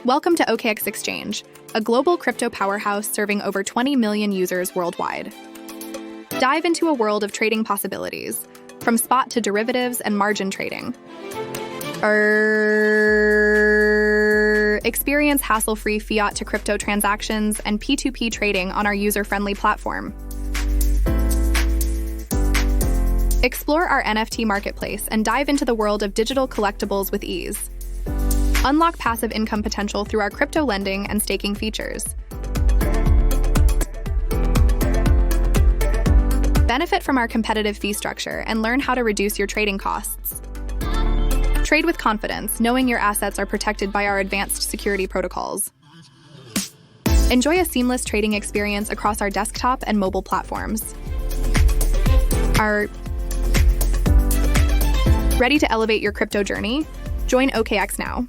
Welcome to OKX Exchange, a global crypto powerhouse serving over 20 million users worldwide. Dive into a world of trading possibilities, from spot to derivatives and margin trading. Experience hassle-free fiat to crypto transactions and P2P trading on our user-friendly platform. Explore our NFT marketplace and dive into the world of digital collectibles with ease. Unlock passive income potential through our crypto lending and staking features. Benefit from our competitive fee structure and learn how to reduce your trading costs. Trade with confidence, knowing your assets are protected by our advanced security protocols. Enjoy a seamless trading experience across our desktop and mobile platforms. Ready to elevate your crypto journey? Join OKX now.